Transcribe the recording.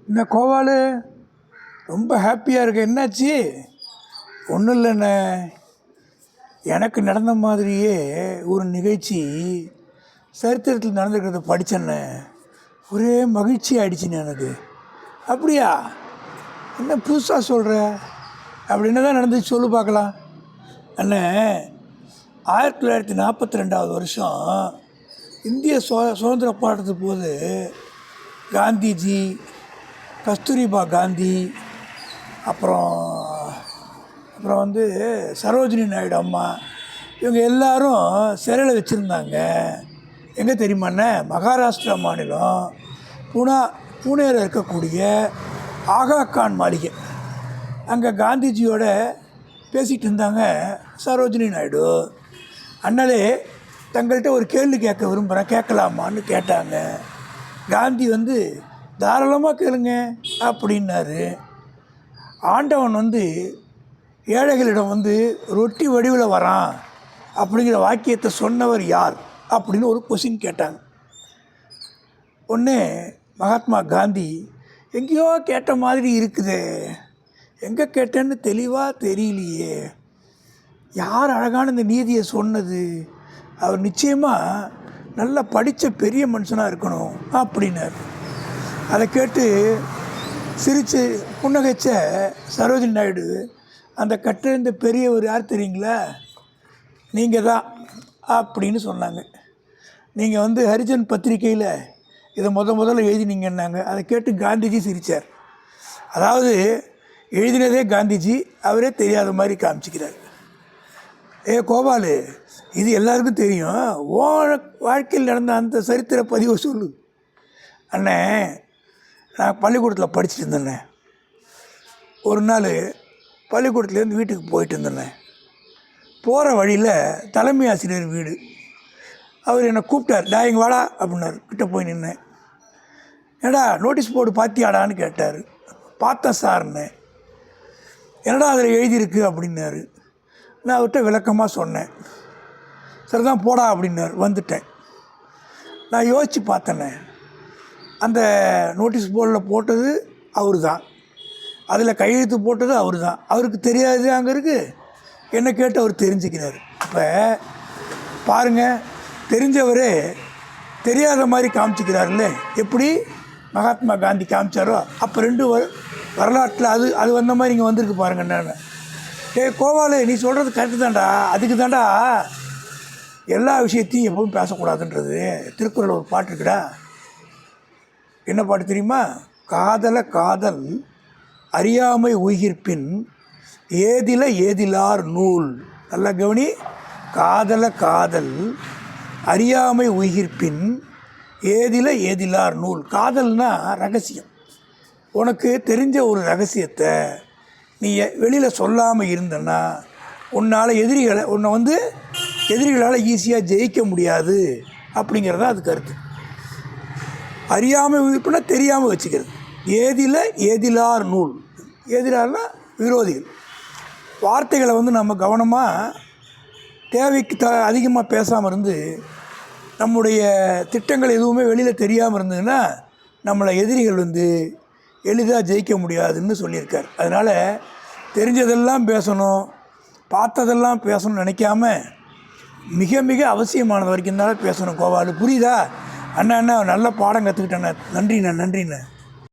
என்ன கோவாலு, ரொம்ப ஹாப்பியாக இருக்க, என்னாச்சு? ஒன்றும் இல்லைண்ணே, எனக்கு நடந்த மாதிரியே ஒரு நிகழ்ச்சி சரித்திரத்தில் நடந்துருக்கிறத படித்தேண்ணே. ஒரே மகிழ்ச்சி ஆகிடுச்சிண்ணே எனக்கு. அப்படியா? என்ன புதுசாக சொல்கிற? அப்படி என்ன தான் நடந்துச்சு சொல்லு பார்க்கலாம். அண்ணே, 1942 வருஷம் இந்திய சுதந்திர போராட்டத்துக்கு போது காந்திஜி, கஸ்தூரிபா காந்தி, அப்புறம் வந்து சரோஜினி நாயுடு அம்மா, இவங்க எல்லாரும் சிறையில் வச்சுருந்தாங்க. எங்கே தெரியுமாண்ணே? மகாராஷ்டிரா மாநிலம் பூனேயில் இருக்கக்கூடிய ஆகா கான் மாளிகை. அங்கே காந்திஜியோட பேசிகிட்டு இருந்தாங்க சரோஜினி நாயுடு. அண்ணலே, தங்கள்கிட்ட ஒரு கேள்வி கேட்க விரும்புகிறேன், கேட்கலாமான்னு கேட்டாங்க. காந்தி வந்து தாராளமாக கேளுங்க அப்படின்னாரு. ஆண்டவன் வந்து ஏழைகளிடம் வந்து ரொட்டி வடிவில் வரான் அப்படிங்கிற வாக்கியத்தை சொன்னவர் யார் அப்படின்னு ஒரு கொஸ்டின் கேட்டாங்க. ஒன்று மகாத்மா காந்தி, எங்கேயோ கேட்ட மாதிரி இருக்குது, எங்கே கேட்டேன்னு தெளிவாக தெரியலையே, யார் அழகான இந்த நீதியை சொன்னது, அவர் நிச்சயமாக நல்லா படித்த பெரிய மனுஷனாக இருக்கணும் அப்படின்னார். அதை கேட்டு சிரித்து புன்னகைச்ச சரோஜினி நாயுடு, அந்த கற்றறிந்த பெரியவர் யார் தெரியுங்களா? நீங்கள் தான் அப்படின்னு சொன்னாங்க. நீங்கள் வந்து ஹரிஜன் பத்திரிகையில் இதை முதல்ல எழுதினீங்கன்னாங்க. அதை கேட்டு காந்திஜி சிரித்தார். அதாவது எழுதினதே காந்திஜி, அவரே தெரியாத மாதிரி காமிச்சிக்கிறார். கோபாலு, இது எல்லாருக்கும் தெரியும், வாழ்க்கையில் நடந்த அந்த சரித்திர பதிவை சொல்லு. அண்ணே, நான் பள்ளிக்கூடத்தில் படிச்சுட்டு இருந்தேண்ணே. ஒரு நாள் பள்ளிக்கூடத்துலேருந்து வீட்டுக்கு போயிட்டு இருந்தேண்ணே. போகிற வழியில் தலைமை ஆசிரியர் வீடு. அவர் என்னை கூப்பிட்டார், டா இங்கே வாடா அப்படின்னாரு. கிட்டே போய் நின்னேன். ஏடா நோட்டீஸ் போர்டு பார்த்தியாடான்னு கேட்டார். பார்த்தேன் சார்ண்ணே. என்னடா அதில் எழுதியிருக்கு அப்படின்னாரு. நான் அவர்கிட்ட விளக்கமாக சொன்னேன். சரிதான் போடா அப்படின்னாரு. வந்துட்டேன். நான் யோசித்து பார்த்தேண்ணே, அந்த நோட்டீஸ் போர்டில் போட்டது அவர் தான், அதில் கையெழுத்து போட்டது அவர் தான். அவருக்கு தெரியாது அங்கே இருக்குது, என்னை கேட்டு அவர் தெரிஞ்சுக்கிறார். இப்போ பாருங்கள், தெரிஞ்சவரே தெரியாத மாதிரி காமிச்சிக்கிறாருல்ல, எப்படி மகாத்மா காந்தி காமிச்சாரோ அப்போ ரெண்டு வரலாற்றில் அது வந்த மாதிரி இங்கே வந்திருக்கு பாருங்க. என்னென்ன கோவாலு, நீ சொல்கிறது கரெக்டு தான்டா. அதுக்கு தான்டா எல்லா விஷயத்தையும் எப்பவும் பேசக்கூடாதுன்றது. திருக்குறள் ஒரு பாட்டு இருக்குடா. என்ன பாட்டு தெரியுமா? காதல் அறியாமை உயிர்ப்பின் ஏதிலார் நூல். நல்லா கவனி. காதல் அறியாமை உயிர்ப்பின் ஏதிலார் நூல். காதல்னா ரகசியம். உனக்கு தெரிஞ்ச ஒரு ரகசியத்தை நீ வெளியில் சொல்லாமல் இருந்தன்னா உன்னால் எதிரிகளால் ஈஸியாக ஜெயிக்க முடியாது அப்படிங்கிறதா அது கருத்து. அறியாமல் உயிர்ப்புனா தெரியாமல் வச்சுக்கிறது. ஏதிலார் நூல். ஏதிலார்னா விரோதிகள். வார்த்தைகளை வந்து நம்ம கவனமாக தேவைக்கு அதிகமாக பேசாமல் இருந்து நம்முடைய திட்டங்கள் எதுவுமே வெளியில் தெரியாமல் இருந்ததுன்னா நம்மளை எதிரிகள் வந்து எளிதாக ஜெயிக்க முடியாதுன்னு சொல்லியிருக்கார். அதனால் தெரிஞ்சதெல்லாம் பேசணும், பார்த்ததெல்லாம் பேசணும்னு நினைக்காம மிக மிக அவசியமானது வரைக்கும் தான் பேசணும். கோபாலு, புரியுதா? அண்ணா நல்ல பாடம் கற்றுக்கிட்டேண்ணே. நன்றிண்ணே.